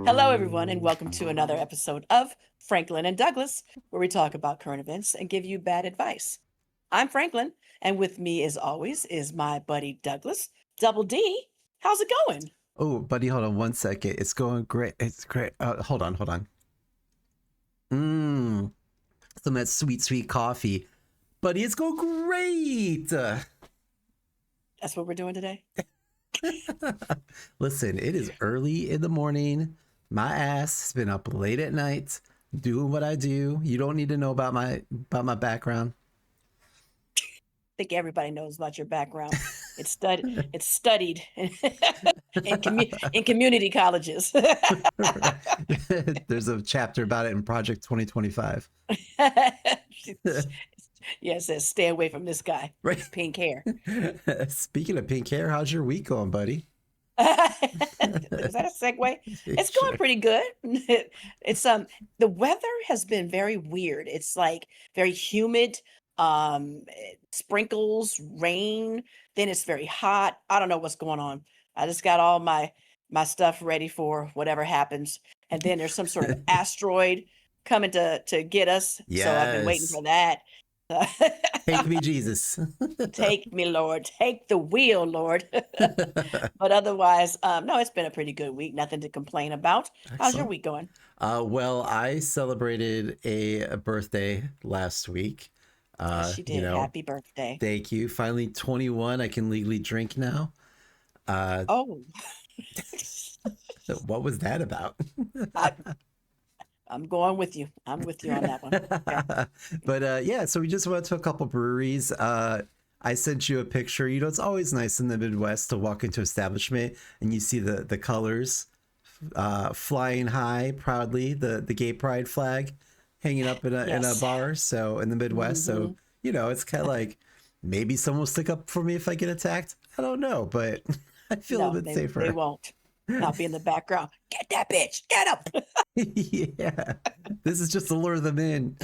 Hello, everyone, and welcome to another episode of Franklin and Douglas, where we talk about current events and give you bad advice. I'm Franklin, and with me, as always, is my buddy Douglas. Double D, how's it going? Oh, buddy, hold on 1 second. It's going great. It's great. Hold on. Mmm, some of that sweet coffee. Buddy, it's going great. That's what we're doing today. Listen, it is early in the morning. My ass has been up late at night doing what I do. You don't need to know about my background. I think everybody knows about your background. It's studied in community colleges. There's a chapter about it in Project 2025. Yeah, it says stay away from this guy. Right. Pink hair. Speaking of pink hair, how's your week going, buddy? Is that a segue? It's going pretty good. It's the weather has been very weird. It's like very humid, sprinkles, rain, then it's very hot. I don't know what's going on. I just got all my stuff ready for whatever happens. And then there's some sort of asteroid coming to get us. So I've been waiting for that. Take me, Jesus. Take me, Lord. Take the wheel, Lord. But otherwise, no, it's been a pretty good week. Nothing to complain about. Excellent. How's your week going? Well, I celebrated a birthday last week. Yes, you did. Happy birthday. Thank you. Finally 21. I can legally drink now. Oh. What was that about? I'm going with you. I'm with you on that one. Okay. But yeah, so we just went to a couple breweries. I sent you a picture. You know, it's always nice in the Midwest to walk into an establishment and you see the colors flying high proudly, the gay pride flag hanging up in a bar. So in the Midwest, so you know, it's kind of like maybe someone will stick up for me if I get attacked. I don't know, but I feel a bit safer. They won't. Not be in the background. Get that bitch. Get up. Yeah, this is just to lure them in.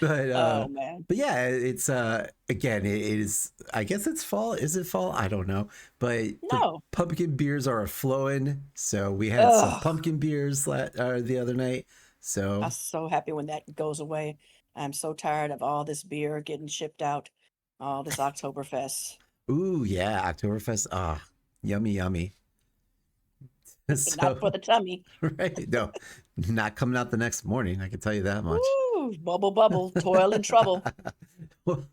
But oh man. But yeah, it's again, it is, I guess it's fall. Is it fall? I don't know. But no, the pumpkin beers are flowing. So we had some pumpkin beers the other night. So I'm so happy when that goes away. I'm so tired of all this beer getting shipped out, all this Oktoberfest. Ooh, yeah, Oktoberfest. Ah, yummy. So, not for the tummy. Right. No, not coming out the next morning. I can tell you that much. Ooh, bubble, toil and trouble. Well,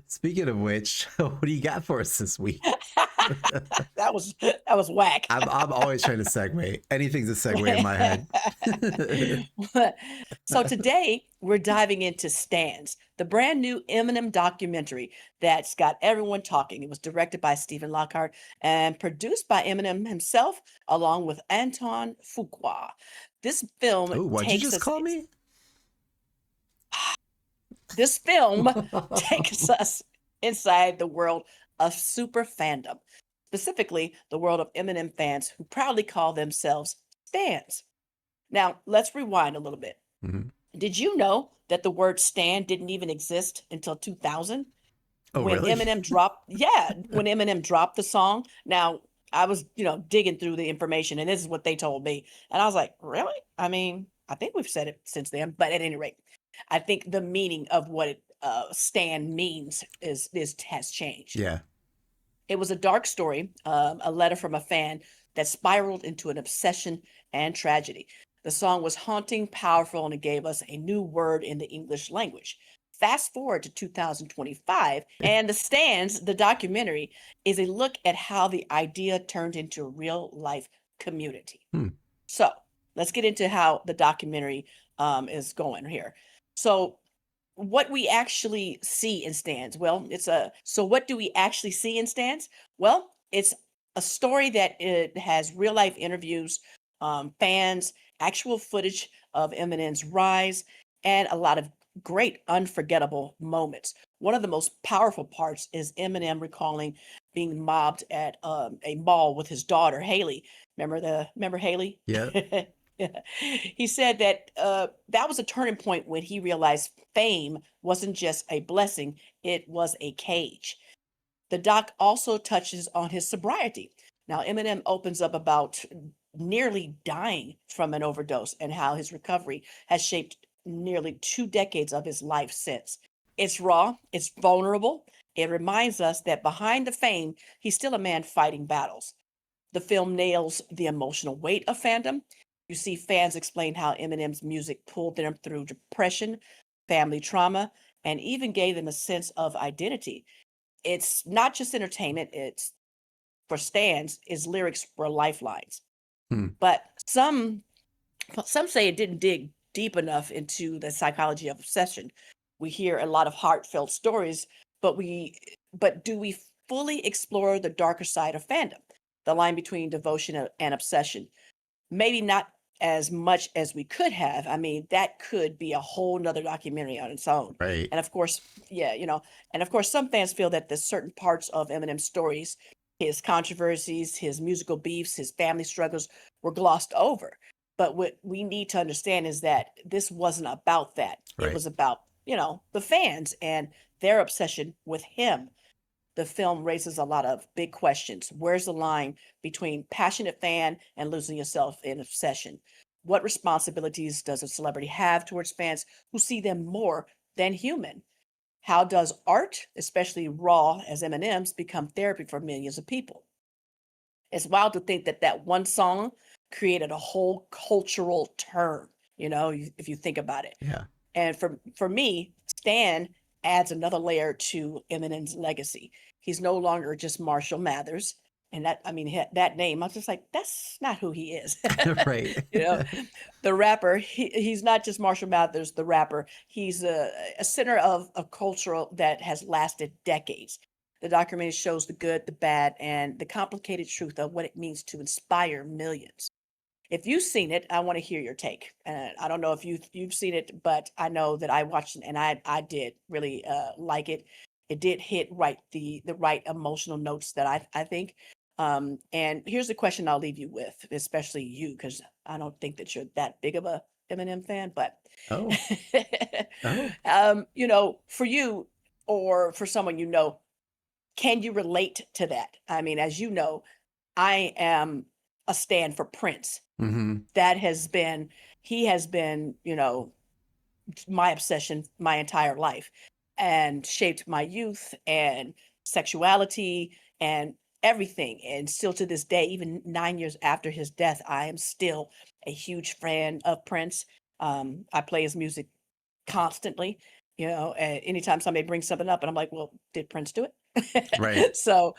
speaking of which, what do you got for us this week? that was whack. I'm always trying to segue. Anything's a segue in my head. So today we're diving into Stands, the brand new Eminem documentary that's got everyone talking. It was directed by Stephen Lockhart and produced by Eminem himself, along with Anton Fuqua. This film what'd you just call me? This film takes us inside the world of super fandom, specifically the world of Eminem fans who proudly call themselves stans. Now, let's rewind a little bit. Mm-hmm. Did you know that the word stan didn't even exist until 2000? Oh, when really? Eminem dropped, when Eminem dropped the song. Now, I was, digging through the information, and this is what they told me. And I was like, really? I mean, I think we've said it since then, but at any rate, I think the meaning of what it stan means has changed. Yeah. It was a dark story, a letter from a fan that spiraled into an obsession and tragedy. The song was haunting, powerful, and it gave us a new word in the English language. Fast forward to 2025, and The Stands, the documentary, is a look at how the idea turned into a real life community. So let's get into how the documentary is going here. So what we actually see in Stands, well, so what do we actually see in Stands? Well, it's a story that it has real life interviews, fans, actual footage of Eminem's rise, and a lot of great unforgettable moments. One of the most powerful parts is Eminem recalling being mobbed at a mall with his daughter Haley. Remember Haley? Yeah. He said that that was a turning point when he realized fame wasn't just a blessing, it was a cage. The doc also touches on his sobriety. Now, Eminem opens up about nearly dying from an overdose and how his recovery has shaped nearly 2 decades of his life since. It's raw, it's vulnerable. It reminds us that behind the fame, he's still a man fighting battles. The film nails the emotional weight of fandom. You see fans explain how Eminem's music pulled them through depression, family trauma, and even gave them a sense of identity. It's not just entertainment, it's for stans, his lyrics were lifelines. Hmm. But some say it didn't dig deep enough into the psychology of obsession. We hear a lot of heartfelt stories, but do we fully explore the darker side of fandom, the line between devotion and obsession? Maybe not as much as we could have. I mean, that could be a whole nother documentary on its own. Right. And of course, yeah, and of course, some fans feel that the certain parts of Eminem's stories, his controversies, his musical beefs, his family struggles were glossed over. But what we need to understand is that this wasn't about that. It Right. was about, the fans and their obsession with him. The film raises a lot of big questions. Where's the line between passionate fan and losing yourself in obsession? What responsibilities does a celebrity have towards fans who see them more than human? How does art, especially raw as Eminem's, become therapy for millions of people? It's wild to think that that one song created a whole cultural term, if you think about it. Yeah. And for me, Stan adds another layer to Eminem's legacy. He's no longer just Marshall Mathers. And that name, I was just like, that's not who he is. Right. you know, the rapper, he's not just Marshall Mathers, the rapper. He's a center of a cultural that has lasted decades. The documentary shows the good, the bad, and the complicated truth of what it means to inspire millions. If you've seen it, I want to hear your take. And I don't know if you've seen it, but I know that I watched it and I did really like it. It did hit the right emotional notes that I think. And here's the question I'll leave you with, especially you, because I don't think that you're that big of a Eminem fan, but Oh. Oh. for you or for someone can you relate to that? I mean, as you know, I am a stand for Prince. Mm-hmm. That he has been, my obsession my entire life and shaped my youth and sexuality and everything. And still to this day, even 9 years after his death, I am still a huge fan of Prince. I play his music constantly, anytime somebody brings something up and I'm like, well, did Prince do Right. it? So,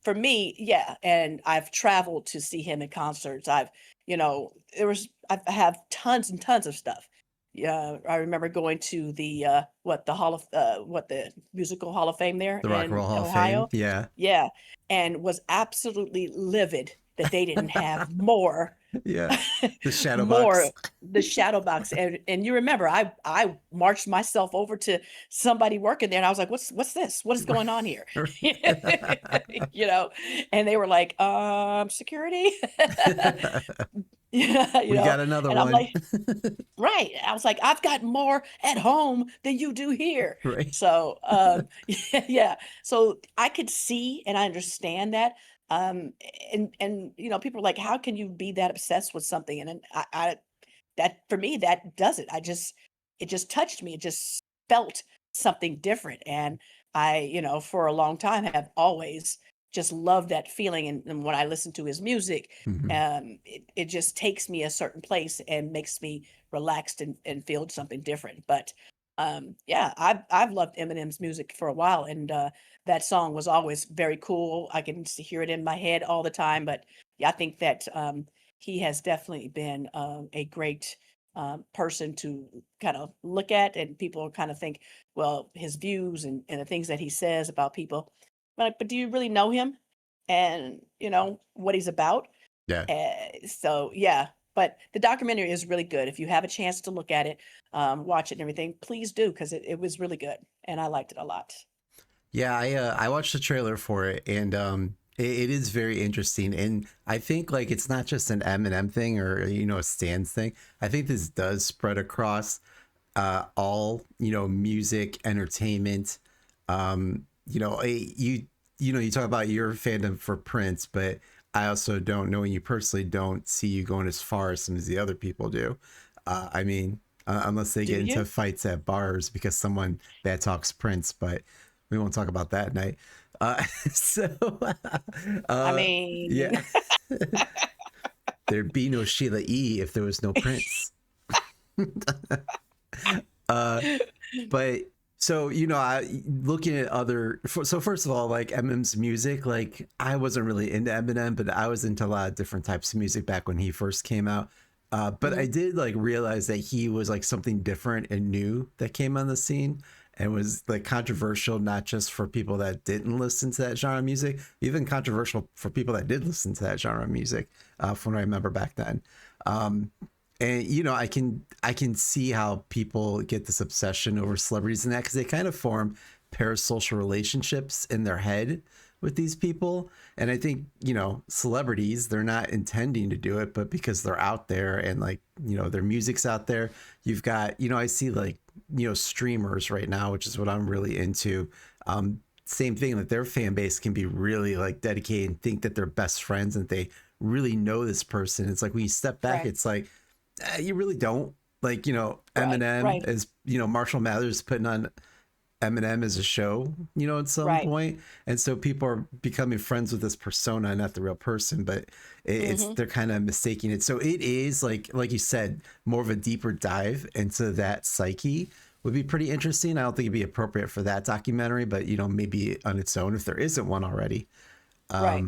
for me, yeah. And I've traveled to see him in concerts. I have tons and tons of stuff. Yeah, I remember going to the musical Hall of Fame there The Rock and in Roll Hall of Fame. Ohio. Yeah. Yeah, and was absolutely livid that they didn't have more Yeah. The shadow box. more the shadow box. And you remember I marched myself over to somebody working there and I was like, what's this, what is going on here? you know and they were like, security. yeah you We know got another and I'm one. like, right. I was like, I've got more at home than you do here. Right. So, yeah. So I could see and I understand that. And people are like, how can you be that obsessed with something? And then that for me, that does it. It just touched me. It just felt something different. And for a long time have always just loved that feeling. And when I listen to his music, Mm-hmm. it just takes me a certain place and makes me relaxed and feel something different. But yeah, I've loved Eminem's music for a while, and that song was always very cool. I can hear it in my head all the time. But yeah, I think that he has definitely been a great person to kind of look at, and people kind of think, well, his views and the things that he says about people. But do you really know him? And what he's about? Yeah. So yeah, but the documentary is really good. If you have a chance to look at it, watch it and everything, please do, because it was really good and I liked it a lot. Yeah, I watched the trailer for it, and it is very interesting. And I think like it's not just an Eminem thing or a Stans thing. I think this does spread across all music, entertainment. You you talk about your fandom for Prince, but I also don't, knowing you personally, don't see you going as far as some of the other people do. I mean, unless they Do get into you? fights at bars because someone bad talks Prince, but we won't talk about that night. So, I uh, mean, yeah, there'd be no Sheila E. if there was no Prince. uh, but so I looking at other. So first of all, like Eminem's music, like I wasn't really into Eminem, but I was into a lot of different types of music back when he first came out. But I mhm, did like realize that he was like something different and new that came on the scene and was like controversial, not just for people that didn't listen to that genre of music, even controversial for people that did listen to that genre of music. From what I remember back then. Um, and I can see how people get this obsession over celebrities and that because they kind of form parasocial relationships in their head with these people. And I think celebrities, they're not intending to do it, but because they're out there and like their music's out there. You've got I see like streamers right now, which is what I'm really into. Same thing, like their fan base can be really like dedicated and think that they're best friends and they really know this person. It's like when you step back, right, it's like you really don't. Like right, Eminem right, is Marshall Mathers putting on Eminem as a show at some right. point, and so people are becoming friends with this persona, not the real person. But it's Hmm. they're kind of mistaking it. So it is like you said, more of a deeper dive into that psyche would be pretty interesting. I don't think it'd be appropriate for that documentary, but maybe on its own if there isn't one already. Right,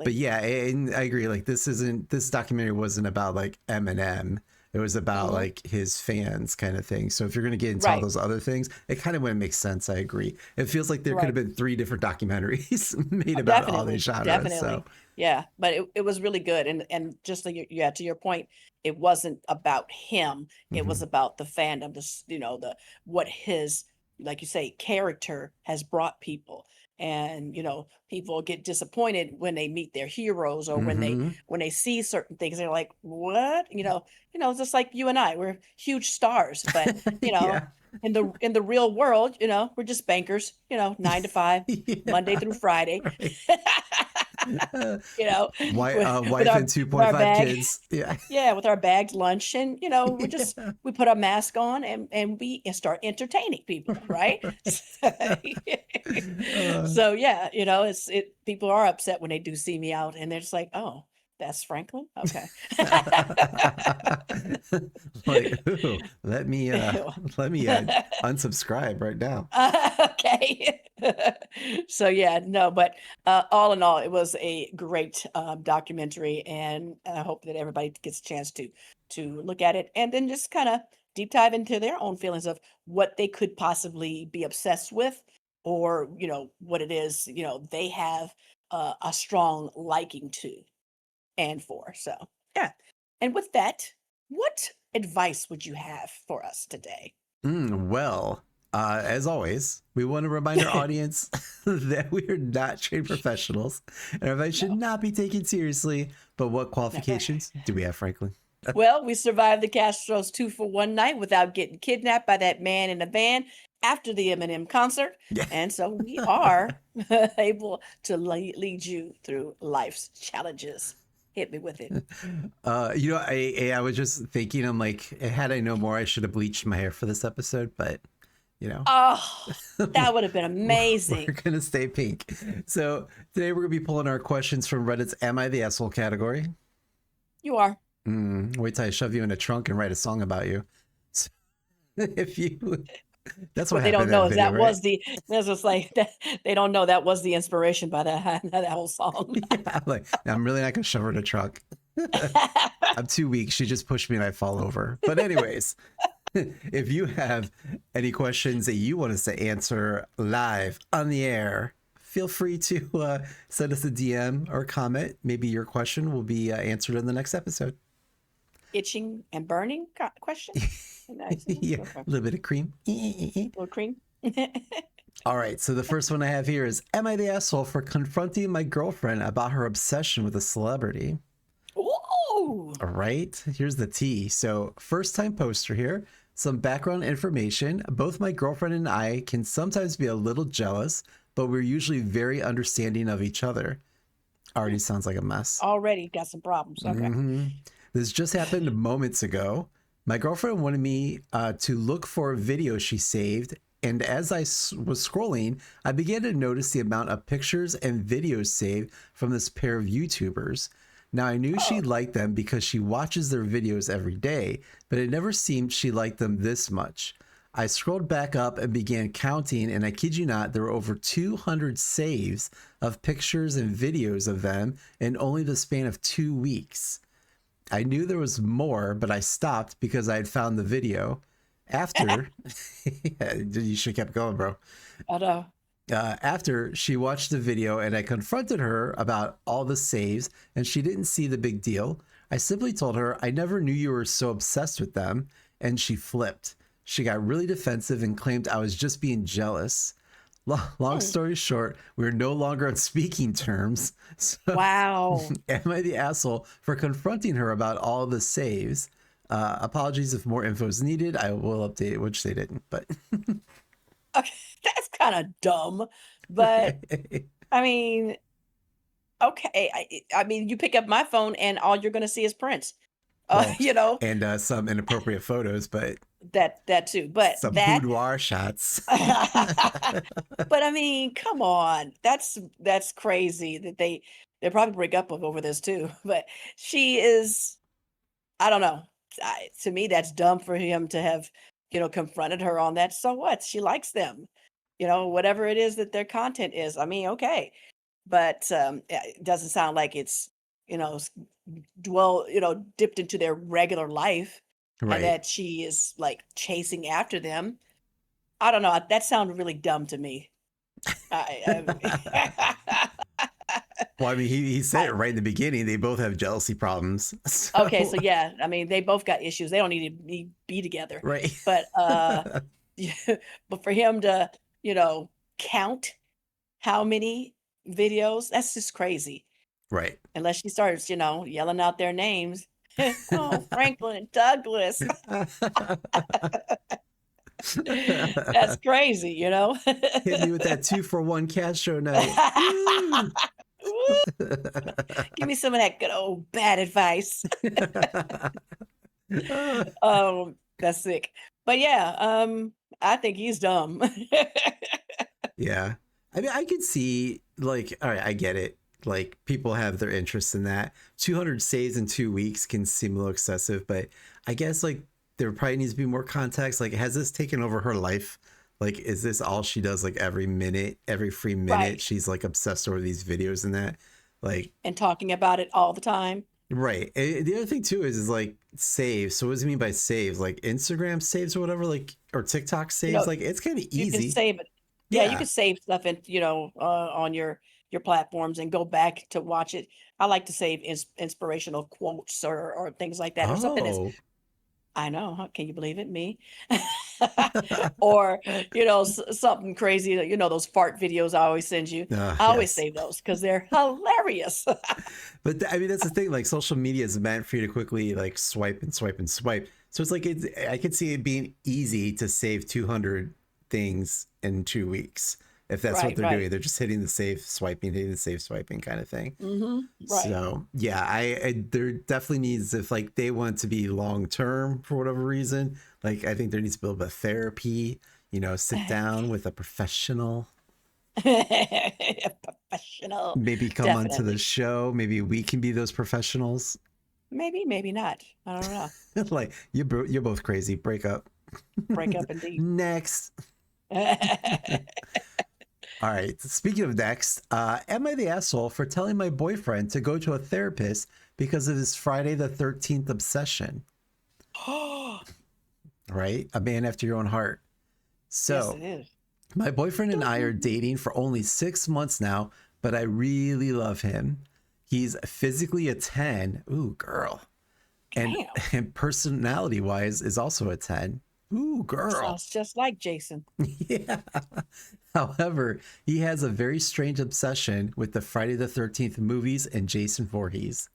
But definitely. yeah, and I agree. Like this documentary wasn't about like Eminem. It was about Hmm. like his fans kind of thing. So if you're gonna get into all Right, those other things, it kind of wouldn't make sense. I agree. It feels like there could have right. been three different documentaries made about all these Definitely, genres. So definitely. Yeah, but it was really good, and just like yeah, to your point, it wasn't about him. It was mhm. about the fandom, the what his, like you say, character has brought people. And people get disappointed when they meet their heroes or Mhm. when they see certain things. They're like, "What?" Just like you and I, we're huge stars, but you know, Yeah. in the real world, we're just bankers, 9 to 5, Monday Yeah. through Friday, Right. Uh, you know, wife, with, with wife our and with our 2.5 bag, kids. Yeah. yeah, with our bagged lunch, and Yeah. we put our mask on and we start entertaining people, right? Right. Uh, So yeah, people are upset when they do see me out, and they're just like, "Oh, that's Franklin, okay." like, ooh, let me Ew. unsubscribe right now. Okay. So yeah, no, but all in all, it was a great documentary, and I hope that everybody gets a chance to look at it and then just kind of deep dive into their own feelings of what they could possibly be obsessed with, or what it is they have a strong liking to and for. So yeah, and with that, what advice would you have for us today? Well, as always, we want to remind our audience that we are not trained professionals and our advice should No. not be taken seriously. But what Okay. qualifications do we have, Franklin? Well, we survived the Castros 2 for 1 night without getting kidnapped by that man in the van after the Eminem concert. Yeah. And so we are able to lead you through life's challenges. Hit me with it. I was just thinking, I'm like, had I known more, I should have bleached my hair for this episode, but you know, Oh, that would have been we're amazing. gonna stay pink. So today we're gonna be pulling our questions from Reddit's "Am I the Asshole" category. You are. Wait till I shove you in a trunk and write a song about you. So, if you, that's what What they happened don't in that know is video, that right? was that's just like that, they don't know that was the inspiration by that whole song. Yeah, like I'm really not gonna shove her in a trunk. I'm too weak. She just pushed me and I fall over. But anyways, if you have any questions that you want us to answer live on the air, feel free to send us a DM or comment. Maybe your question will be answered in the next episode. Itching and burning question? Nice. Yeah, Okay. a little bit of cream. Little cream. All right, so the first one I have here is: Am I the asshole for confronting my girlfriend about her obsession with a celebrity? Ooh. All right, here's the tea. So, first time poster here Some background information. Both my girlfriend and I can sometimes be a little jealous, but we're usually very understanding of each other. Already sounds like a mess. Already got some problems. Okay. This just happened moments ago. My girlfriend wanted me to look for a video she saved, and as I was scrolling, I began to notice the amount of pictures and videos saved from this pair of YouTubers. Now, I knew she liked them because she watches their videos every day, but it never seemed she liked them this much. I scrolled back up and began counting, and I kid you not, there were over 200 saves of pictures and videos of them in only the span of 2 weeks. I knew there was more, but I stopped because I had found the video. After, yeah, you should have kept going, bro. I know. After she watched the video and I confronted her about all the saves and she didn't see the big deal, I simply told her I never knew you were so obsessed with them, and she flipped. She got really defensive and claimed I was just being jealous. Long story short, we're no longer on speaking terms. So, Wow. am I the asshole for confronting her about all the saves? Apologies if more info is needed. I will update it, which they didn't, but Okay, that's kind of dumb, but I mean, okay. I mean, you pick up my phone and all you're going to see is Prince. well, You know, and some inappropriate photos, but that too. But some that boudoir shots. but I mean, come on. That's crazy that they'll probably break up over this too. But she is, I don't know. To me, that's dumb for him to have, confronted her on that. So what? She likes them. Whatever it is that their content is. I mean, okay. But it doesn't sound like it's, you know, s- dipped into their regular life and Right. that she is like chasing after them. I don't know. That sounded really dumb to me. I, Well, I mean, he said it I, right in the beginning. They both have jealousy problems. okay, so So, yeah, I mean, they both got issues. They don't need to be together. right. But yeah, but for him to, count how many videos, that's just crazy. Right. Unless she starts, yelling out their names. Oh, Franklin and Douglas. That's crazy. Hit me with that 2-for-1 Castro night. Woo! Woo! Give me some of that good old bad advice. That's sick. But yeah, I think he's dumb. Yeah. I mean, I could see, like, all right, I get it. Like, people have their interest in that. 200 saves in 2 weeks can seem a little excessive, but I guess, like, there probably needs to be more context. Like, has this taken over her life? Like, is this all she does? Like, every minute, every free minute, Right. she's like obsessed over these videos and that. Like, And talking about it all the time. right. And the other thing too is like saves. So what does it mean by saves? Like Instagram saves or whatever, like, or TikTok You saves? know, Like, it's kind of you can easy. save it. Yeah, you Yeah. can save stuff and on your platforms and go back to watch it. I like to save inspirational quotes or things like that or something that's Oh. I know, huh? Can you believe it? Me. Or, something crazy, those fart videos I always send you. I always Yes. save those because they're hilarious. But I mean, that's the thing. Like, social media is meant for you to quickly like swipe and swipe and swipe. So it's like I could see it being easy to save 200 things in 2 weeks if that's what Right, they're right. doing. They're just hitting the save swiping, hitting the save swiping kind of thing. Right. So yeah, I there definitely needs, if like they want to be long term for whatever reason. Like, I think there needs to be a bit of therapy. Sit down with a professional. Professional, Maybe come onto the definitely. show. Maybe we can be those professionals. Maybe, maybe not. I don't know. Like, you're both crazy. Break up. Break up indeed. Next. All right. Speaking of next, am I the asshole for telling my boyfriend to go to a therapist because of his Friday the 13th obsession? Right? A man after your own heart. Yes, So, it is. my boyfriend and I are dating for only 6 months now, but I really love him. He's physically a 10. Ooh, girl. And, Damn. and personality wise is also a 10. Ooh, girl. Sounds just like Jason. Yeah. However, he has a very strange obsession with the Friday the 13th movies and Jason Voorhees.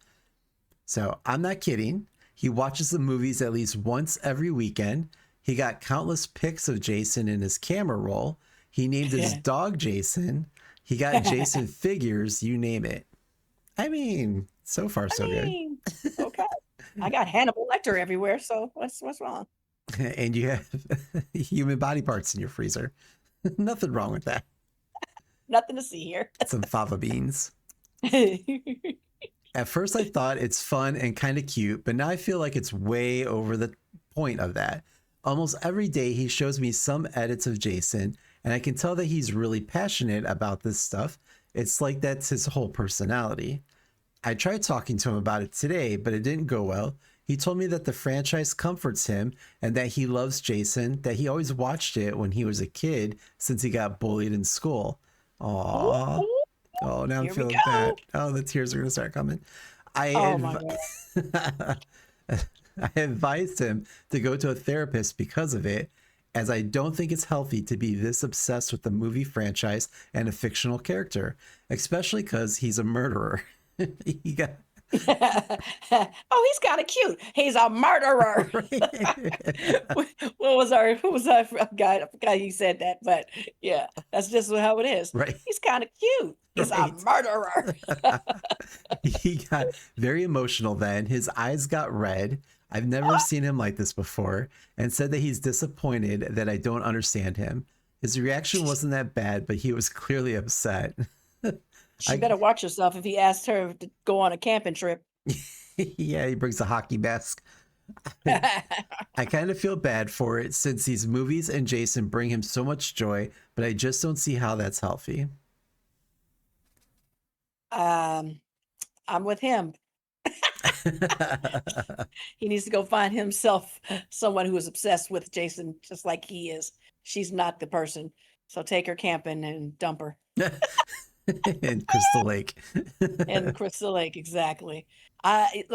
So I'm not kidding. He watches the movies at least once every weekend. He got countless pics of Jason in his camera roll. He named his dog Jason. He got Jason figures, you name it. I mean, so far so good. Okay. I got Hannibal Lecter everywhere, so what's wrong? And you have human body parts in your freezer. Nothing wrong with that. Nothing to see here. Some fava beans. At first, I thought it's fun and kind of cute, but now I feel like it's way over the point of that. Almost every day, he shows me some edits of Jason, and I can tell that he's really passionate about this stuff. It's like that's his whole personality. I tried talking to him about it today, but it didn't go well. He told me that the franchise comforts him and that he loves Jason, that he always watched it when he was a kid since he got bullied in school. Aww. Oh, now I'm feeling bad. Oh, the tears are going to start coming. My God. I advised him to go to a therapist because of it, as I don't think it's healthy to be this obsessed with the movie franchise and a fictional character, especially because he's a murderer. He got... Oh, he's kind of cute. He's a murderer. Who was that guy? I forgot he said that, but yeah, that's just how it is. Right. He's kind of cute. He's a murderer. He got very emotional then. His eyes got red. I've never seen him like this before, and said that he's disappointed that I don't understand him. His reaction wasn't that bad, but he was clearly upset. She better watch herself if he asked her to go on a camping trip. Yeah, he brings a hockey mask. I kind of feel bad for it since these movies and Jason bring him so much joy, but I just don't see how that's healthy. I'm with him. He needs to go find himself someone who is obsessed with Jason just like he is. She's not the person. So take her camping and dump her. In Crystal Lake. In Crystal Lake, exactly.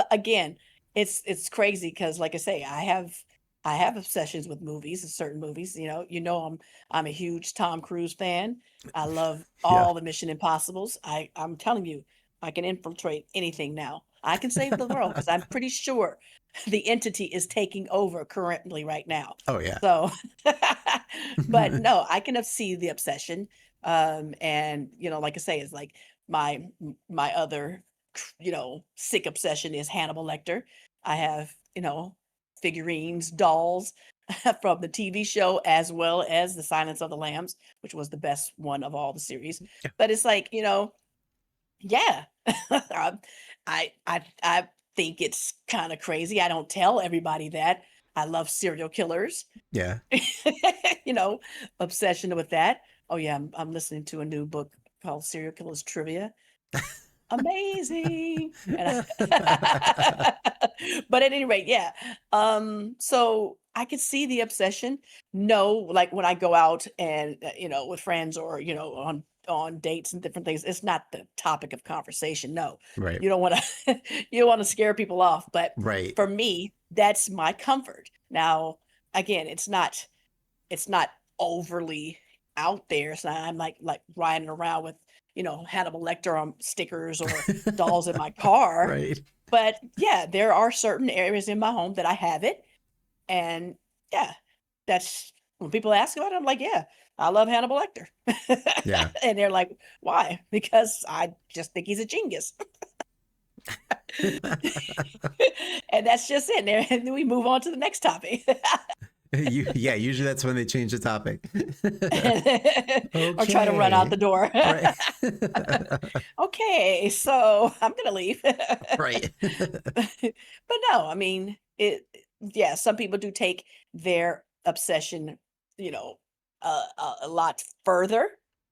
Again, it's crazy because, like I say, I have obsessions with movies, certain movies. I'm a huge Tom Cruise fan. I love all the Mission Impossibles. I'm telling you, I can infiltrate anything now. I can save the world because I'm pretty sure the entity is taking over currently right now. Oh yeah. So, but no, I can see the obsession. And like I say, it's like my other sick obsession is Hannibal Lecter. I have figurines, dolls from the TV show, as well as the Silence of the Lambs, which was the best one of all the series. But it's like, yeah. I think it's kind of crazy. I don't tell everybody that. I love serial killers. Yeah. Obsession with that. Oh yeah, I'm listening to a new book called Serial Killers Trivia. Amazing. But at any rate, yeah. So I could see the obsession. No, like when I go out and with friends or on dates and different things, it's not the topic of conversation. No. Right. You don't want to you don't want to scare people off, but right. For me, that's my comfort. Now, again, it's not overly out there. So I'm like riding around with Hannibal Lecter on stickers or dolls in my car. Right. But yeah, there are certain areas in my home that I have it. And yeah, that's when people ask about it, I'm like, yeah, I love Hannibal Lecter. Yeah. And they're like, why? Because I just think he's a genius. And that's just it. And then we move on to the next topic. Yeah, usually that's when they change the topic. Or try to run out the door. Right. Okay, so I'm gonna leave. Right. But no, I mean yeah, some people do take their obsession, a lot further.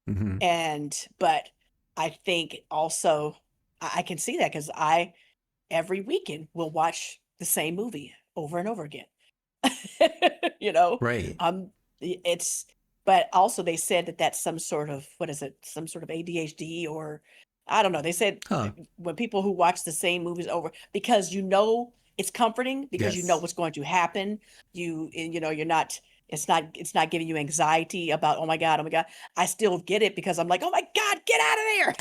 Mm-hmm. But I think also I can see that because I every weekend will watch the same movie over and over again. Right. It's but also they said that that's some sort of what is it? Some sort of ADHD or I don't know. They said when people who watch the same movies over because it's comforting because you know what's going to happen. You're not it's not giving you anxiety about oh my god. I still get it because I'm like, oh my god, get out of there.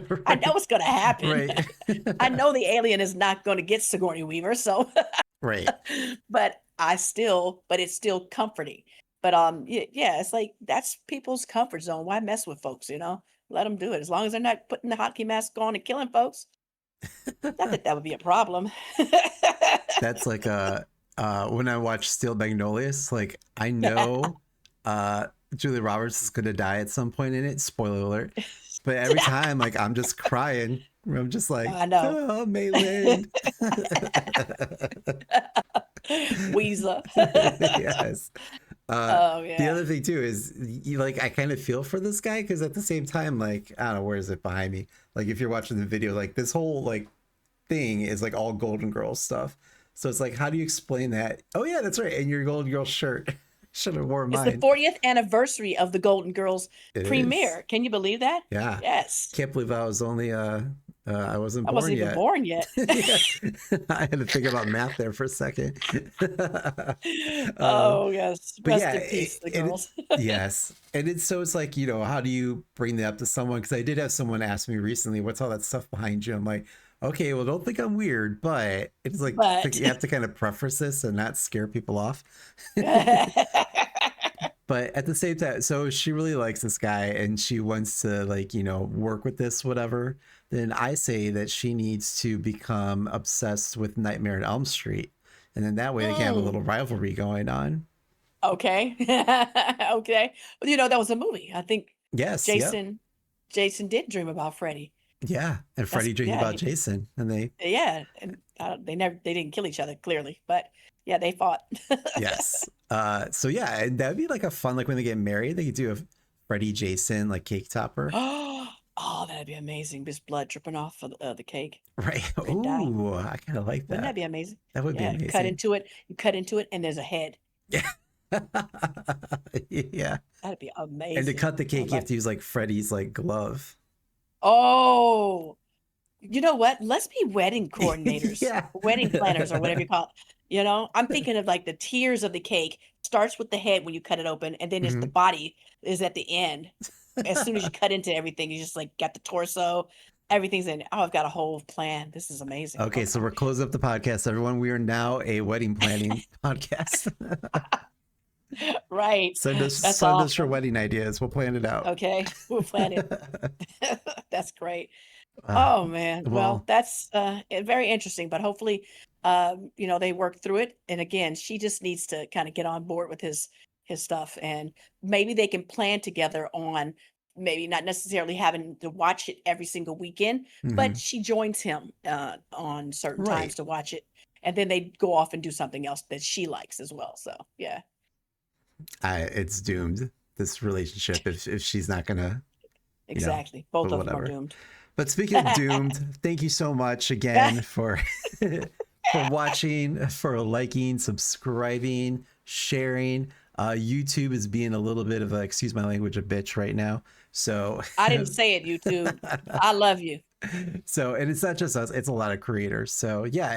Right. I know what's gonna happen. Right. I know the alien is not going to get Sigourney Weaver, so right. But but it's still comforting. But yeah, it's like that's people's comfort zone. Why mess with folks? Let them do it as long as they're not putting the hockey mask on and killing folks. Not that that would be a problem. That's like when I watch Steel Magnolias, like I know Julia Roberts is gonna die at some point in it. Spoiler alert. But every time, like I'm just crying. I'm just like, I know. oh, Maitland. Weezer. Yes. Oh The yeah. other thing too is you like I kind of feel for this guy because at the same time, like I don't know, where is it behind me? Like if you're watching the video, like this whole like thing is like all Golden Girls stuff. So it's like, how do you explain that? Oh yeah, that's right. And your Golden Girls shirt. Should have worn It's the mine. 40th anniversay of the Golden Girls It is. premiere. Can you believe that? Yeah. Yes. Can't believe I was only I wasn't I born wasn't even yet. born yet. Yeah. I had to think about math there for a second. um, Oh yes. but Rest yeah, in peace, the girls. yes. And it's like, how do you bring that up to someone? Because I did have someone ask me recently, what's all that stuff behind you? I'm like, okay, well, don't think I'm weird, but it's like But you have to kind of preface this and not scare people off. But at the same time, so she really likes this guy and she wants to like, work with this, whatever. Then I say that she needs to become obsessed with Nightmare on Elm Street. And then that way they can have a little rivalry going on. Okay. Okay. Well, that was a movie. I think Yes. Yep. Jason did dream about Freddy. Yeah. And Freddy dreams Yeah, about Jason and they, yeah, and they didn't kill each other clearly, but yeah, they fought. yes. So yeah, and that'd be like a fun, like when they get married, they could do a Freddy Jason like cake topper. Oh, that'd be amazing. Just blood dripping off of the cake. Right. Couldn't die. Ooh, I kind of like Wouldn't that that. be amazing? That would be Yeah, amazing. you cut into it, and there's a head. Yeah. Yeah. That'd be And to amazing. cut the I would cake, you have love. to use like Freddy's like glove. Oh, you know what? Let's be wedding coordinators, Yeah. wedding planners, or whatever you call it. I'm thinking of like the tiers of the cake. Starts with the head when you cut it open, and then it's the Mhm. body is at the end. As soon as you cut into everything, you just like got the torso, everything's in it. Oh, I've got a whole plan. This is amazing. Okay, so we're closing up the podcast, everyone. We are now a wedding planning podcast. Right. That's Send us your awesome. wedding ideas. We'll plan it out. Okay, we'll plan it. That's great. Uh, Oh man. Well, well, that's very interesting, but hopefully they work through it. And again, she just needs to kind of get on board with his stuff and maybe they can plan together on maybe not necessarily having to watch it every single weekend, but mhm. she joins him on certain times Right. to watch it and then they go off and do something else that she likes as well. So, yeah. It's doomed. This relationship, if she's not gonna, Exactly. but Both of them are whatever. doomed. But speaking of doomed, thank you so much again for for watching, for liking, subscribing, sharing. YouTube is being a little bit of a, excuse my language, a bitch right now. So I didn't say it, YouTube. I love you. so and it's not just us, it's a lot of creators. So yeah,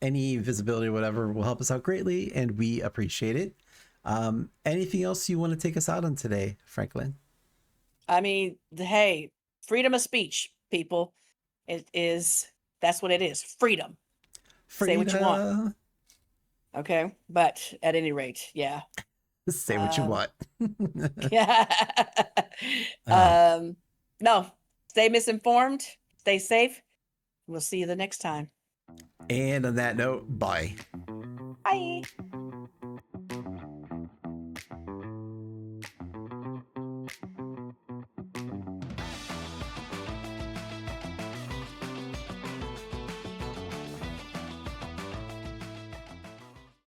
any visibility or whatever will help us out greatly and we appreciate it. Anything else you want to take us out on today, Franklin? I mean, hey, freedom of speech, people. That's what it is. Freedom. Say what you want. Freedom. Okay. But at any rate, yeah. Say what you Um, want. yeah. Oh, No, stay misinformed, stay safe. We'll see you the next time. and on that note, bye. Bye.